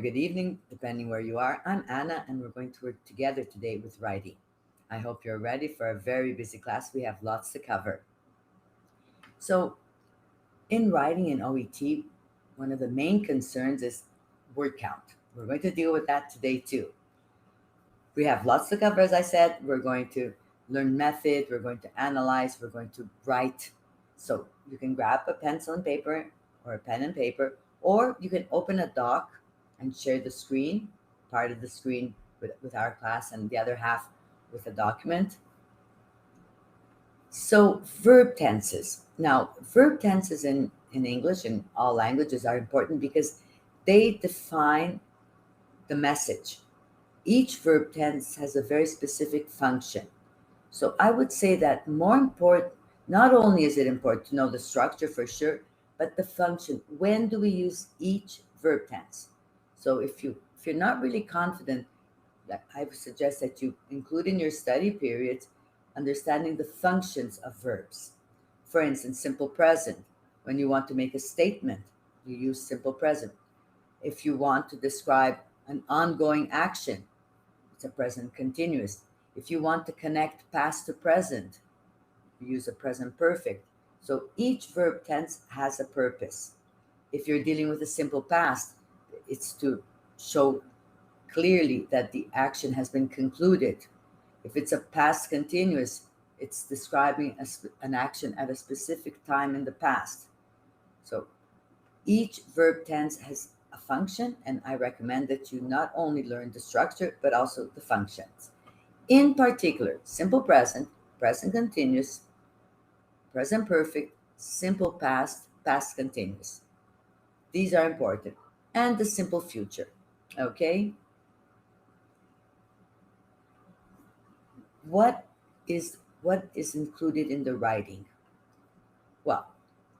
Good evening, depending where you are. I'm Anna, and we're going to work together today with writing. I hope you're ready for a very busy class. We have lots to cover. So, in writing in OET, one of the main concerns is word count. We're going to deal with that today too. We have lots to cover, as I said. We're going to learn method, we're going to analyze, we're going to write. So, you can grab a pencil and paper or a pen and paper, or you can open a doc and share the screen, part of the screen with our class and the other half with a document. So, verb tenses. Now, verb tenses in English and all languages are important because they define the message. Each verb tense has a very specific function. So, I would say that more important, not only is it important to know the structure for sure, but the function. When do we use each verb tense? So, if you're not really confident, I would suggest that you include in your study periods understanding the functions of verbs. For instance, simple present. When you want to make a statement, you use simple present. If you want to describe an ongoing action, it's a present continuous. If you want to connect past to present, you use a present perfect. So each verb tense has a purpose. If you're dealing with a simple past, it's to show clearly that the action has been concluded. If it's a past continuous, it's describing an action at a specific time in the past. So each verb tense has a function, and I recommend that you not only learn the structure but also the functions. In particular, simple present, present continuous, present perfect, simple past, past continuous. These are important. And the simple future. Okay? What what is included in the writing? Well,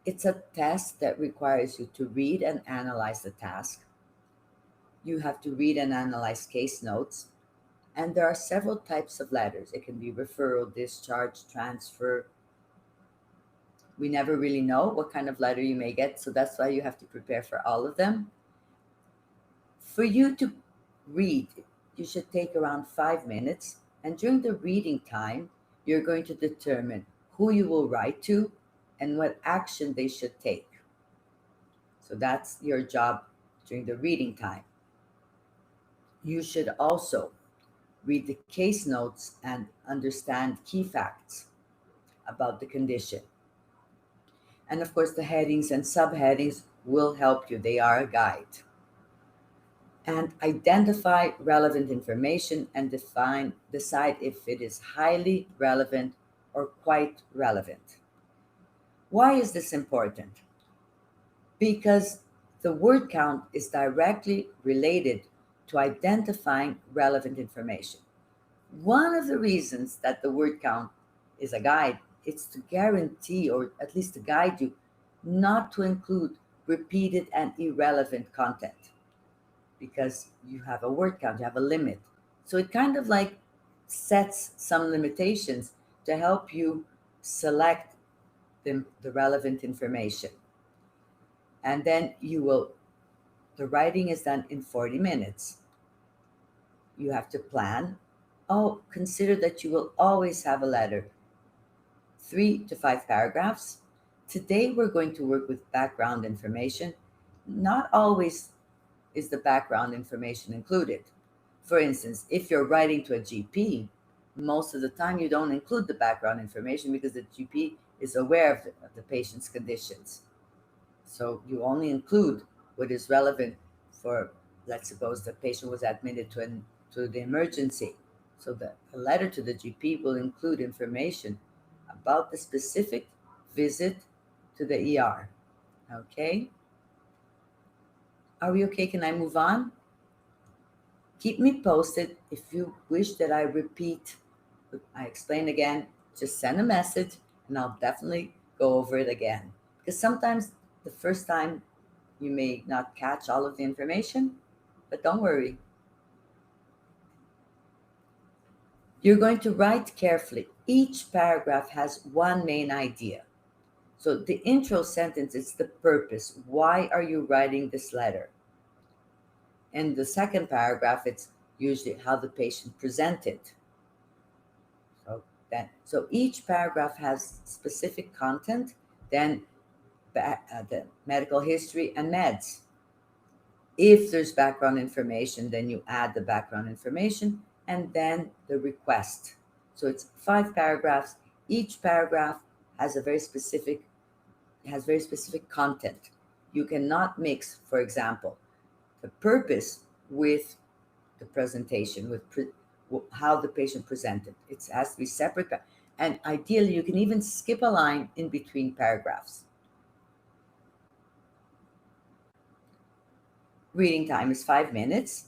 it's a test that requires you to read and analyze the task. You have to read and analyze case notes, and there are several types of letters. It can be referral, discharge, transfer. We never really know what kind of letter you may get, so that's why you have to prepare for all of them. For you to read, you should take around 5 minutes, and during the reading time, you're going to determine who you will write to and what action they should take. So that's your job during the reading time. You should also read the case notes and understand key facts about the condition. And of course, the headings and subheadings will help you, they are a guide. And identify relevant information and decide if it is highly relevant or quite relevant. Why is this important? Because the word count is directly related to identifying relevant information. One of the reasons that the word count is a guide is to guarantee, or at least to guide you, not to include repeated and irrelevant content, because you have a word count, you have a limit. So it kind of like sets some limitations to help you select the relevant information. And then the writing is done in 40 minutes. You have to plan. Oh, consider that you will always have a letter, 3 to 5 paragraphs. Today we're going to work with background information. Not always is the background information included. For instance, if you're writing to a GP, most of the time you don't include the background information because the GP is aware of the patient's conditions. So you only include what is relevant for, let's suppose the patient was admitted to the emergency. So the letter to the GP will include information about the specific visit to the ER. Okay? Are we okay? Can I move on? Keep me posted if you wish that I repeat, I explain again, just send a message and I'll definitely go over it again. Because sometimes the first time you may not catch all of the information, but don't worry. You're going to write carefully. Each paragraph has one main idea. So the intro sentence is the purpose. Why are you writing this letter? In the second paragraph, it's usually how the patient presented. So each paragraph has specific content, then the medical history and meds. If there's background information, then you add the background information and then the request. So it's 5 paragraphs. Each paragraph has a very specific content. You cannot mix, for example, the purpose with the presentation, with how the patient presented. It has to be separate, and ideally, you can even skip a line in between paragraphs. Reading time is 5 minutes.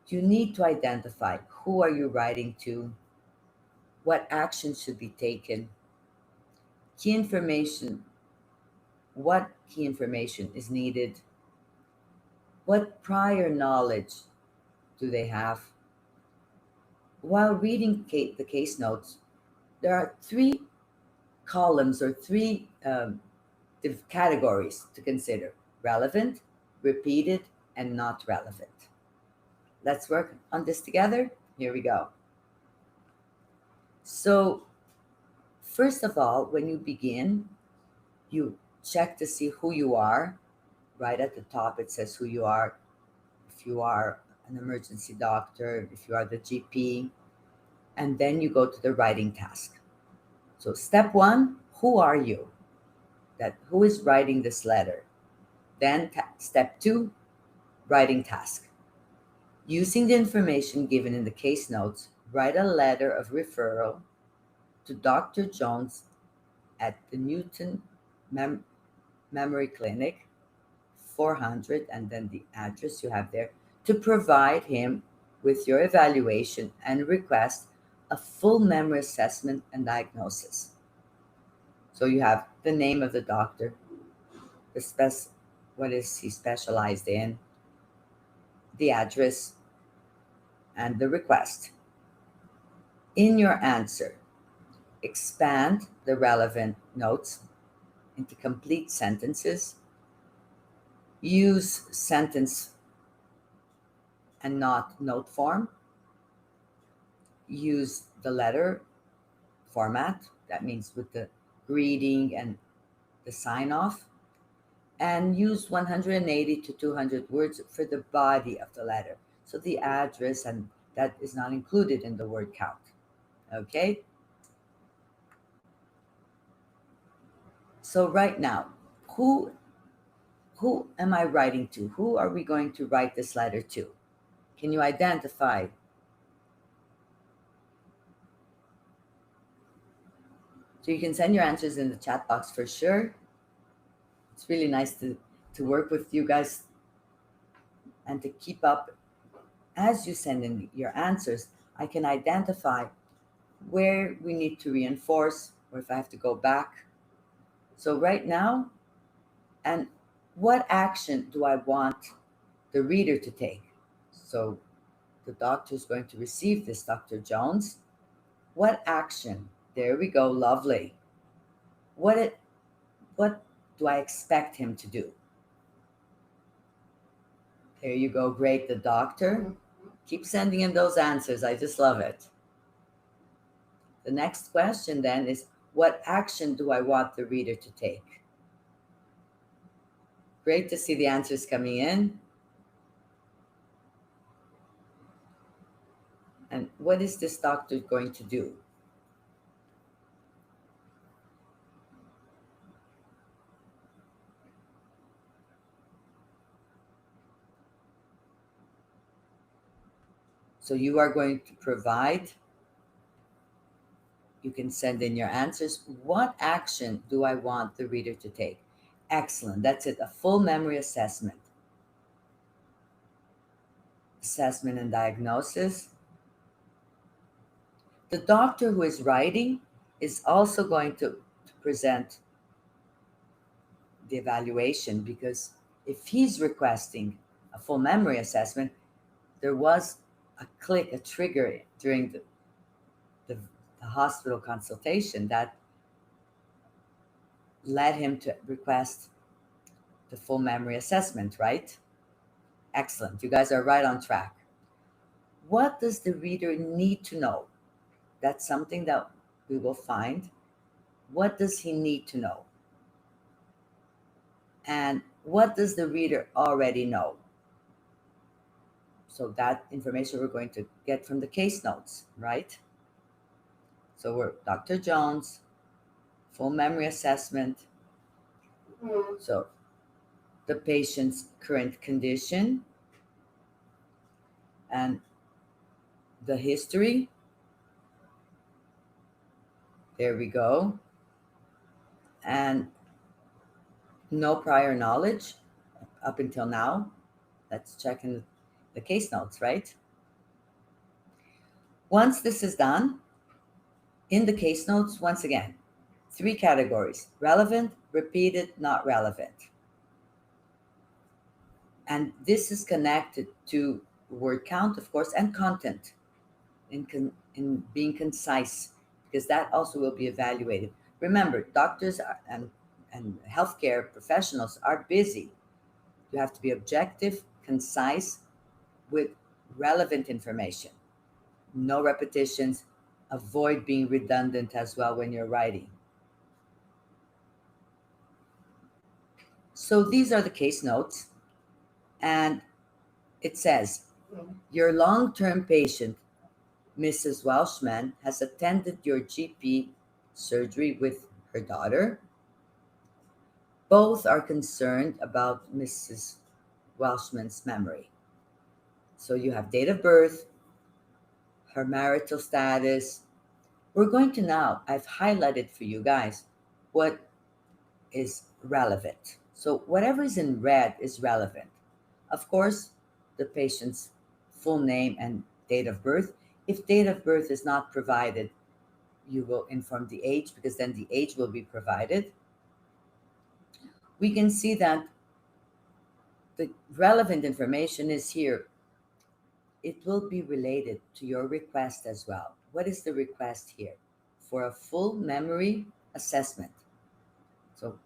You need to identify who are you writing to, what actions should be taken, key information, what key information is needed, what prior knowledge do they have. While reading the case notes, there are 3 columns or 3 categories to consider: relevant, repeated, and not relevant. Let's work on this together. Here we go. So, first of all, when you begin, you check to see who you are. Right at the top, it says who you are. If you are an emergency doctor, if you are the GP, and then you go to the writing task. So, step 1, who are you? Who is writing this letter? Then step 2, writing task. Using the information given in the case notes, write a letter of referral to Dr. Jones at the Newton Memory Clinic, 400, and then the address you have there, to provide him with your evaluation and request a full memory assessment and diagnosis. So you have the name of the doctor, what is he specialized in, the address, and the request. In your answer, expand the relevant notes into complete sentences. Use sentence and not note form. Use the letter format, that means with the greeting and the sign off. And use 180 to 200 words for the body of the letter. So the address, and that is not included in the word count. Okay? So right now, who am I writing to? Who are we going to write this letter to? Can you identify? So you can send your answers in the chat box for sure. It's really nice to work with you guys and to keep up. As you send in your answers, I can identify where we need to reinforce or if I have to go back. So right now, and what action do I want the reader to take? So the doctor is going to receive this, Dr. Jones. What action? There we go, lovely. What do I expect him to do? There you go, great, the doctor. Keep sending in those answers, I just love it. The next question then is, what action do I want the reader to take? Great to see the answers coming in. And what is this doctor going to do? So you are going to provide, you can send in your answers. What action do I want the reader to take? Excellent, that's it, a full memory assessment. Assessment and diagnosis. The doctor who is writing is also going to present the evaluation, because if he's requesting a full memory assessment, there was a trigger during the hospital consultation that led him to request the full memory assessment, right? Excellent. You guys are right on track. What does the reader need to know? That's something that we will find. What does he need to know? And what does the reader already know? So that information we're going to get from the case notes, right? So we're Dr. Jones, full memory assessment. So the patient's current condition and the history. There we go. And no prior knowledge up until now. Let's check in the case notes, right? Once this is done, in the case notes, once again, 3 categories: relevant, repeated, not relevant. And this is connected to word count, of course, and content in being concise, because that also will be evaluated. Remember, doctors and healthcare professionals are busy. You have to be objective, concise, with relevant information. No repetitions. Avoid being redundant as well when you're writing. So these are the case notes, and it says, your long term patient, Mrs. Welshman, has attended your GP surgery with her daughter. Both are concerned about Mrs. Welshman's memory. So you have date of birth, her marital status. We're going to now, I've highlighted for you guys what is relevant. So whatever is in red is relevant. Of course, the patient's full name and date of birth. If date of birth is not provided, you will inform the age, because then the age will be provided. We can see that the relevant information is here. It will be related to your request as well. What is the request here? For a full memory assessment. So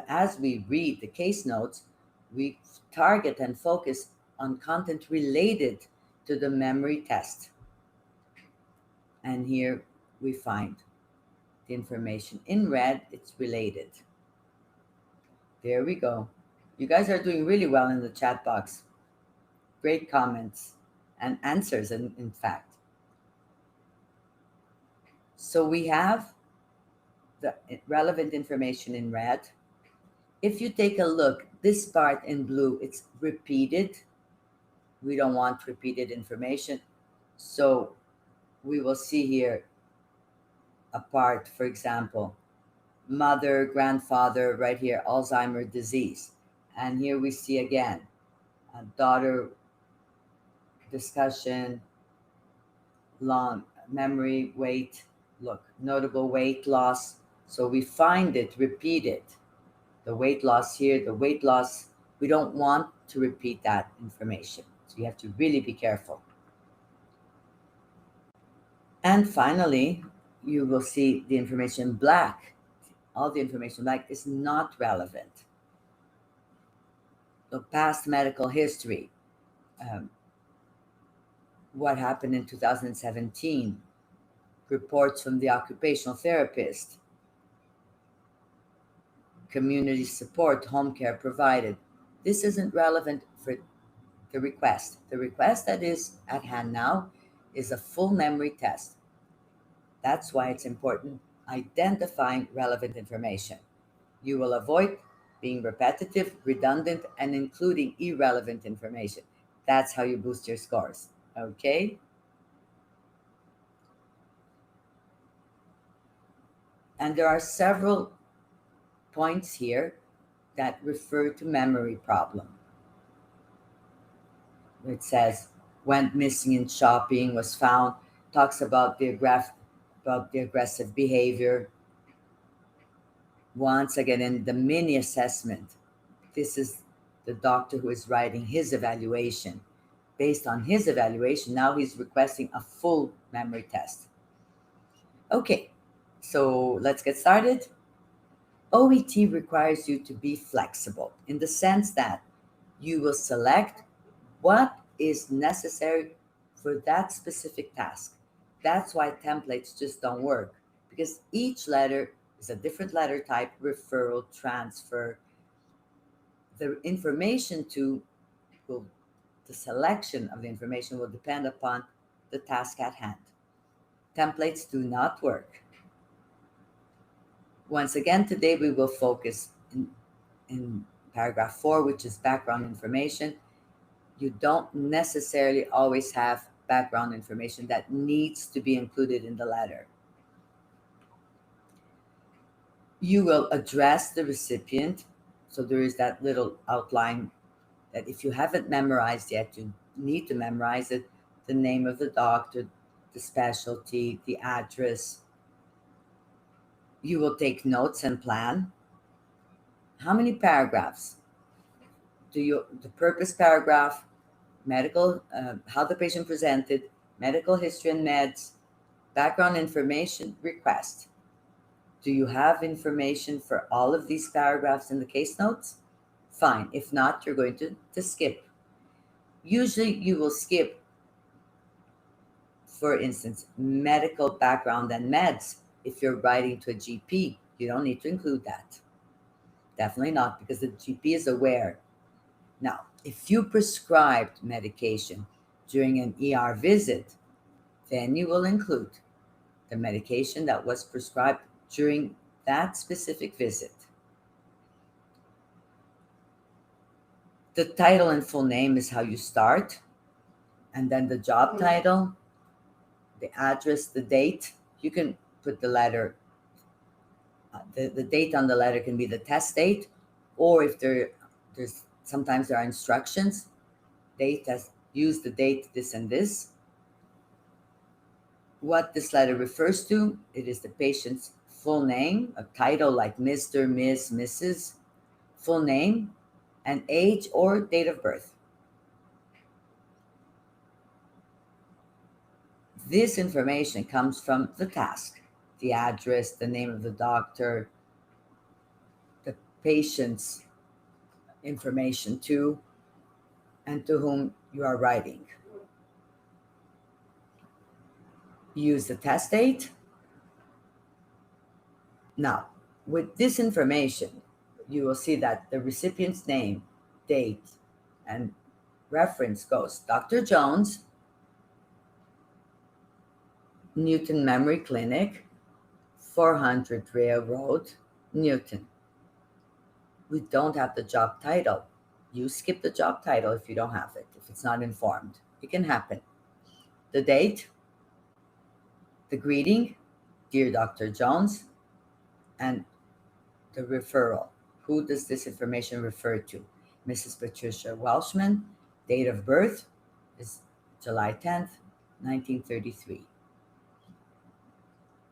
as we read the case notes, we target and focus on content related to the memory test. And here we find the information in red, it's related. There we go. You guys are doing really well in the chat box. Great comments and answers, in fact. So we have the relevant information in red. If you take a look, this part in blue, it's repeated. We don't want repeated information. So we will see here a part, for example, mother, grandfather, right here, Alzheimer's disease. And here we see again, a daughter discussion, long memory, weight, look, notable weight loss. So we find it repeated. The weight loss here, the weight loss, we don't want to repeat that information. So you have to really be careful. And finally, you will see the information black. All the information black is not relevant. The past medical history, what happened in 2017, reports from the occupational therapist, community support, home care provided. This isn't relevant for the request. The request that is at hand now is a full memory test. That's why it's important identifying relevant information. You will avoid being repetitive, redundant, and including irrelevant information. That's how you boost your scores. Okay? And there are several points here that refer to memory problem. It says, went missing in shopping, was found, talks about the aggressive behavior. Once again, in the mini assessment, this is the doctor who is writing his evaluation. Based on his evaluation, now he's requesting a full memory test. Okay, so let's get started. OET requires you to be flexible in the sense that You will select what is necessary for that specific task. That's why templates just don't work, because each letter is a different letter type, referral, transfer. The information to will the selection of the information will depend upon the task at hand. Templates do not work. Once again, today we will focus in paragraph 4, which is background information. You don't necessarily always have background information that needs to be included in the letter. You will address the recipient. So there is that little outline that if you haven't memorized yet, you need to memorize it. The name of the doctor, the specialty, the address. You will take notes and plan. How many paragraphs? The purpose paragraph, medical, how the patient presented, medical history and meds, background information, request. Do you have information for all of these paragraphs in the case notes? Fine. If not, you're going to skip. Usually you will skip, for instance, medical background and meds. If you're writing to a GP, you don't need to include that. Definitely not, because the GP is aware. Now, if you prescribed medication during an ER visit, then you will include the medication that was prescribed during that specific visit. The title and full name is how you start, and then the job title, the address, the date. You can put the letter, the date on the letter can be the test date, or if there's sometimes there are instructions, date as use the date this and this. What this letter refers to, it is the patient's full name, a title like Mr., Miss, Mrs., full name, and age or date of birth. This information comes from the task, the address, the name of the doctor, the patient's information to, and to whom you are writing. Use the test date. Now, with this information, you will see that the recipient's name, date, and reference goes Dr. Jones, Newton Memory Clinic, 400 Railroad, Newton. We don't have the job title. You skip the job title if you don't have it, if it's not informed. It can happen. The date, the greeting, Dear Dr. Jones, and the referral. Who does this information refer to? Mrs. Patricia Welshman. Date of birth is July 10th, 1933.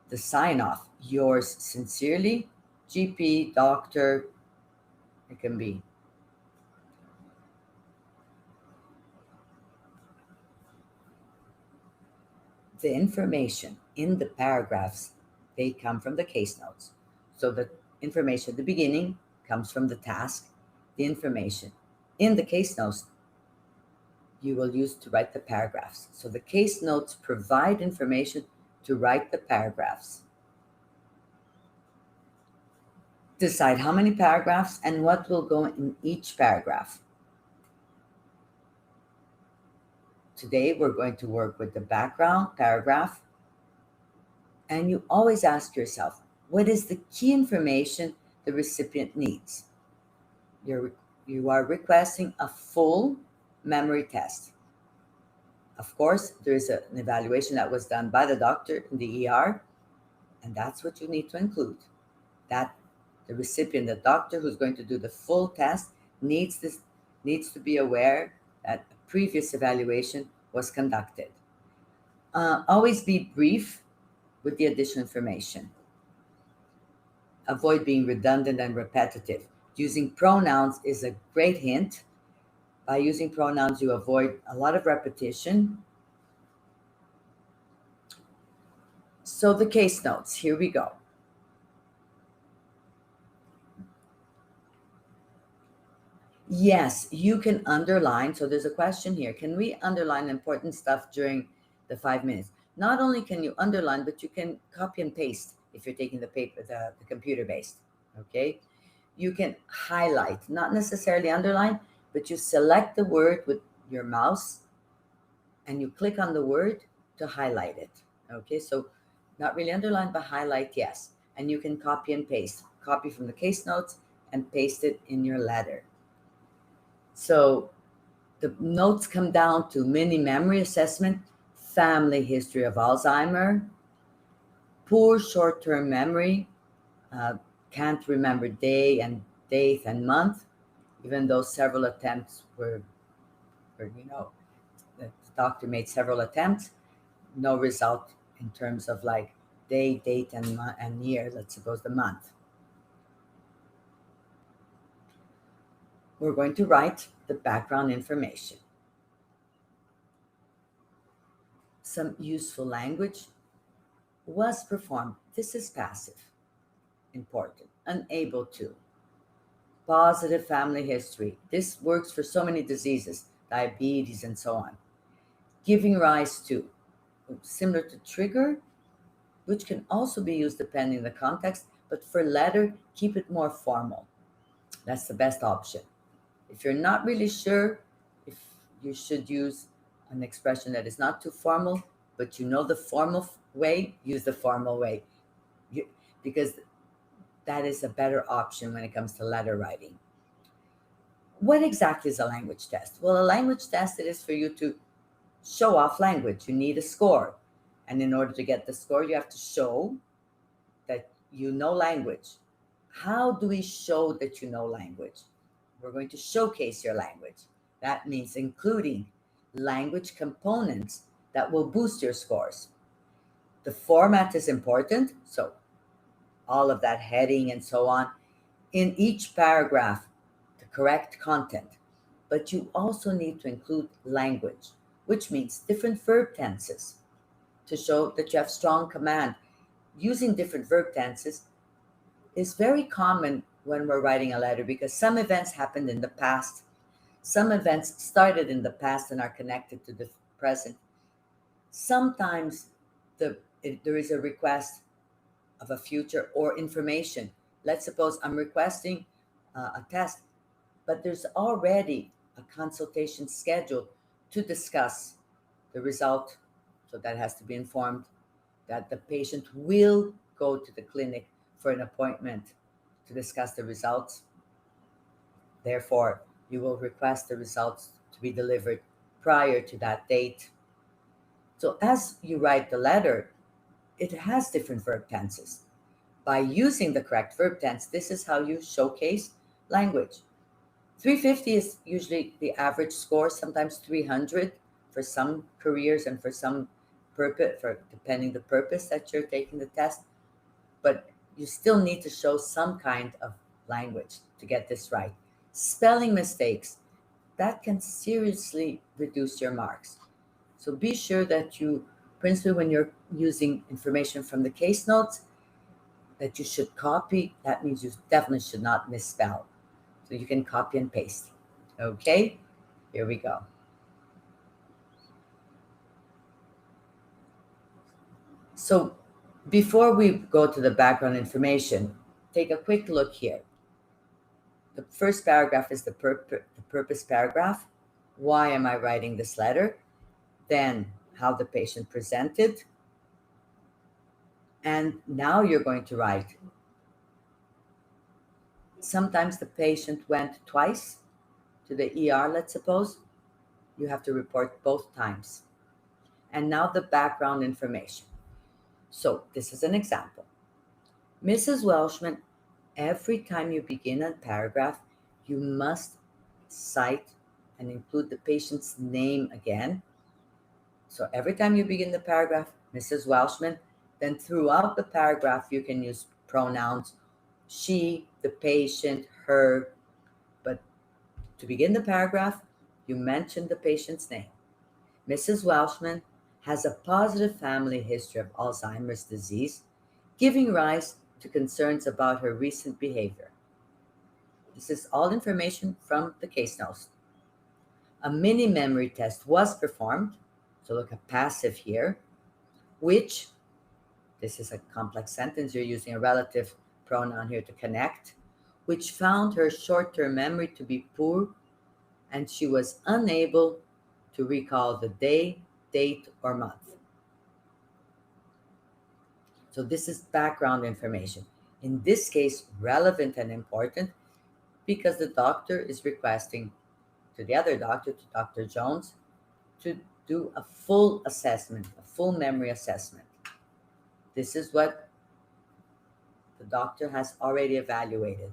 The sign off, yours sincerely, GP, doctor, it can be. The information in the paragraphs, they come from the case notes. So the information at the beginning comes from the task. The information in the case notes you will use to write the paragraphs. So the case notes provide information to write the paragraphs. Decide how many paragraphs and what will go in each paragraph. Today, we're going to work with the background paragraph. And you always ask yourself, what is the key information the recipient needs? You are requesting a full memory test. Of course, there is an evaluation that was done by the doctor in the ER, and that's what you need to include. That the recipient, the doctor who's going to do the full test, needs to be aware that a previous evaluation was conducted. Always be brief with the additional information. Avoid being redundant and repetitive. Using pronouns is a great hint. By using pronouns, you avoid a lot of repetition. So the case notes, here we go. Yes, you can underline. So there's a question here. Can we underline important stuff during the 5 minutes? Not only can you underline, but you can copy and paste if you're taking the computer based. Okay. You can highlight, not necessarily underline, but you select the word with your mouse and you click on the word to highlight it. Okay. So not really underline, but highlight, yes. And you can copy and paste, copy from the case notes and paste it in your letter. So the notes come down to mini memory assessment, family history of Alzheimer, poor short term memory, uh, can't remember day and date and month, even though several attempts were, the doctor made several attempts, no result in terms of like day, date, and year, let's suppose the month. We're going to write the background information. Some useful language was performed. This is passive. Important. Unable to. Positive family history. This works for so many diseases, diabetes, and so on. Giving rise to. Similar to trigger, which can also be used depending on the context, but for letter, keep it more formal. That's the best option. If you're not really sure if you should use an expression that is not too formal, but you know the formal way, use the formal way. You, because that is a better option when it comes to letter writing. What exactly is a language test? Well, a language test it is for you to show off language. You need a score. And in order to get the score, you have to show that you know language. How do we show that you know language? We're going to showcase your language. That means including language components that will boost your scores. The format is important, so all of that heading and so on. In each paragraph, the correct content. But you also need to include language, which means different verb tenses to show that you have strong command. Using different verb tenses is very common when we're writing a letter because some events happened in the past, some events started in the past and are connected to the present. Sometimes there is a request of a future or information. Let's suppose I'm requesting a test, but there's already a consultation scheduled to discuss the result. So that has to be informed that the patient will go to the clinic for an appointment to discuss the results. Therefore, you will request the results to be delivered prior to that date. So, as you write the letter, it has different verb tenses. By using the correct verb tense, this is how you showcase language. 350 is usually the average score, sometimes 300 for some careers and for some purpose, for depending the purpose that you're taking the test. But you still need to show some kind of language to get this right. Spelling mistakes, that can seriously reduce your marks. So be sure that you, principally when you're using information from the case notes, that you should copy. That means you definitely should not misspell. So you can copy and paste. Okay, here we go. So before we go to the background information, take a quick look here. The first paragraph is the purpose paragraph. Why am I writing this letter? Then how the patient presented. And now you're going to write. Sometimes the patient went twice to the ER, let's suppose. You have to report both times. And now the background information. So this is an example. Mrs. Welshman, every time you begin a paragraph, you must cite and include the patient's name again. So every time you begin the paragraph, Mrs. Welshman, then throughout the paragraph, you can use pronouns she, the patient, her. But to begin the paragraph, you mention the patient's name. Mrs. Welshman has a positive family history of Alzheimer's disease, giving rise to concerns about her recent behavior. This is all information from the case notes. A mini memory test was performed. So look at passive here, which, this is a complex sentence, you're using a relative pronoun here to connect, which found her short-term memory to be poor, and she was unable to recall the day, date, or month. So this is background information. In this case, relevant and important because the doctor is requesting to the other doctor, to Dr. Jones, to do a full assessment, a full memory assessment. This is what the doctor has already evaluated.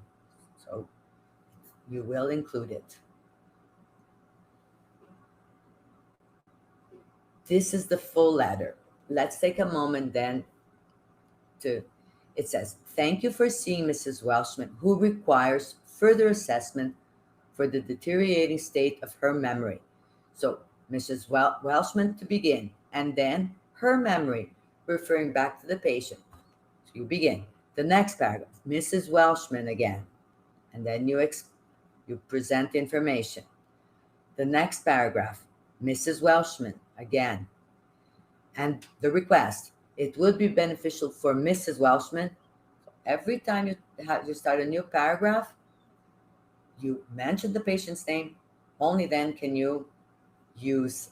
So you will include it. This is the full letter. Let's take a moment then to, it says, thank you for seeing Mrs. Welshman, who requires further assessment for the deteriorating state of her memory. So Mrs. Welshman to begin, and then her memory, referring back to the patient. So you begin. The next paragraph, Mrs. Welshman again, and then you present information. The next paragraph, Mrs. Welshman again, and the request. It would be beneficial for Mrs. Welshman. Every time you start a new paragraph, you mention the patient's name. Only then can you use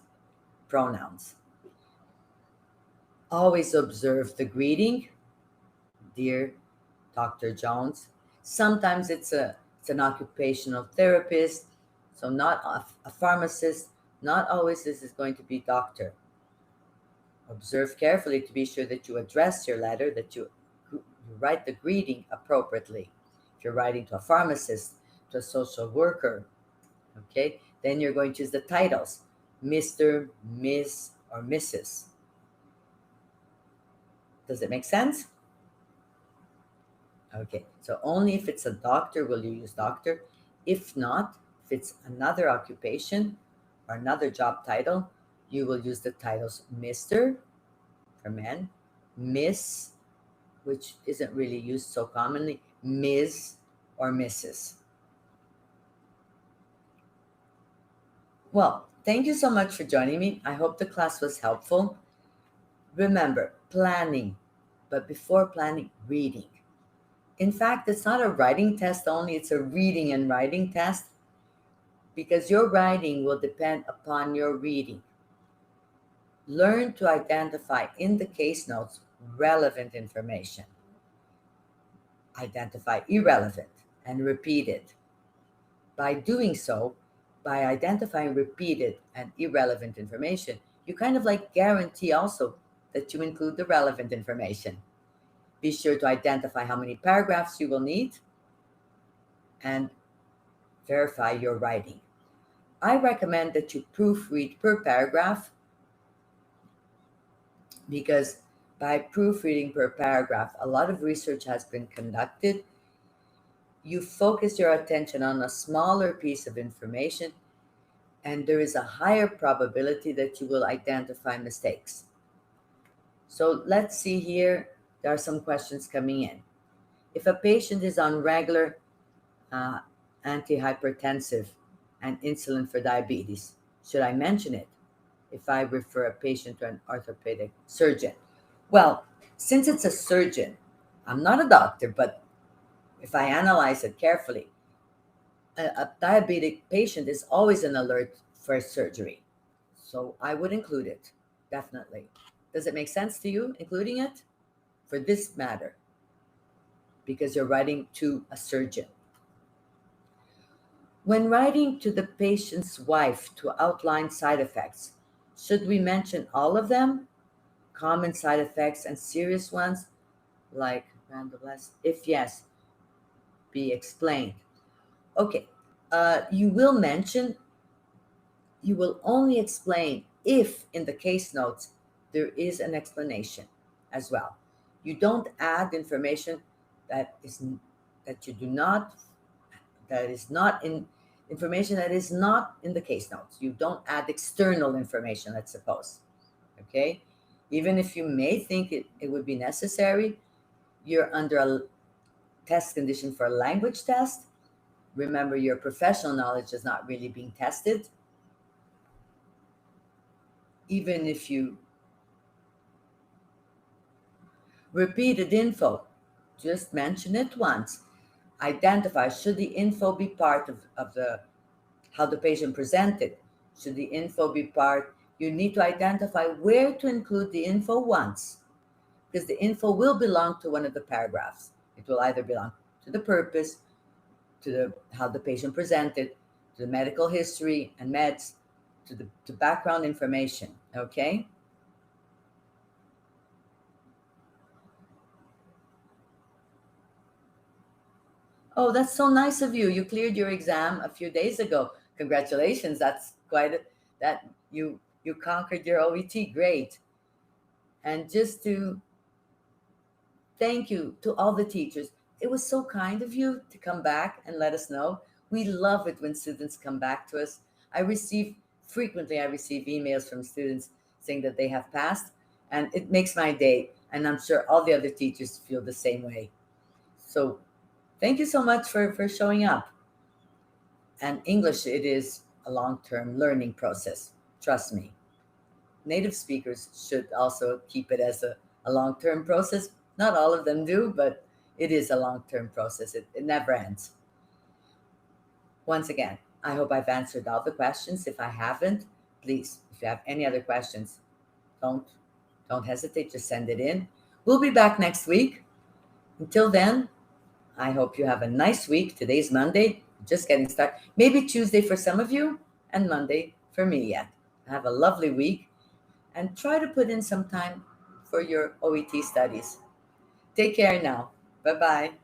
pronouns. Always observe the greeting, dear Dr. Jones. Sometimes it's an occupational therapist, so not a pharmacist. Not always this is going to be doctor. Observe carefully to be sure that you address your letter, that you write the greeting appropriately. If you're writing to a pharmacist, to a social worker, okay, then you're going to use the titles, Mr., Miss, or Mrs. Does it make sense? Okay, so only if it's a doctor will you use doctor. If not, if it's another occupation or another job title, you will use the titles Mr. for men, Miss, which isn't really used so commonly, Ms. or Mrs. Well, thank you so much for joining me. I hope the class was helpful. Remember, planning, but before planning, reading. In fact, it's not a writing test only, it's a reading and writing test because your writing will depend upon your reading. Learn to identify in the case notes relevant information. Identify irrelevant and repeat it. By doing so, by identifying repeated and irrelevant information, you kind of like guarantee also that you include the relevant information. Be sure to identify how many paragraphs you will need and verify your writing. I recommend that you proofread per paragraph because by proofreading per paragraph, a lot of research has been conducted. You focus your attention on a smaller piece of information, and there is a higher probability that you will identify mistakes. So let's see here. There are some questions coming in. If a patient is on regular antihypertensive and insulin for diabetes, should I mention it if I refer a patient to an orthopedic surgeon? Well, since it's a surgeon, I'm not a doctor, but if I analyze it carefully, a diabetic patient is always an alert for surgery. So I would include it, definitely. Does it make sense to you, including it? For this matter, because you're writing to a surgeon. When writing to the patient's wife to outline side effects, should we mention all of them? Common side effects and serious ones, like randomness? If yes, be explained. Okay, you will mention, you will only explain if in the case notes there is an explanation as well. You don't add information that is that you do not that is not in information that is not in the case notes. You don't add external information, let's suppose. Okay? Even if you may think it would be necessary, you're under a test condition for a language test. Remember, your professional knowledge is not really being tested. Even if you repeated info, just mention it once. Identify, should the info be part of the how the patient presented? Should the info be part? You need to identify where to include the info once, because the info will belong to one of the paragraphs. It will either belong to the purpose, to the how the patient presented, to the medical history and meds, to background information. Okay. Oh, that's so nice of you. You cleared your exam a few days ago. Congratulations. That's quite that you conquered your OET. Great. And just to thank you to all the teachers. It was so kind of you to come back and let us know. We love it when students come back to us. I receive emails from students saying that they have passed, and it makes my day. And I'm sure all the other teachers feel the same way. So thank you so much for showing up. And English, it is a long-term learning process. Trust me. Native speakers should also keep it as a long-term process. Not all of them do, but it is a long-term process. It never ends. Once again, I hope I've answered all the questions. If I haven't, please, if you have any other questions, don't don't hesitate to send it in. We'll be back next week. Until then, I hope you have a nice week. Today's Monday, just getting started. Maybe Tuesday for some of you, and Monday for me yet. Have a lovely week, and try to put in some time for your OET studies. Take care now. Bye bye.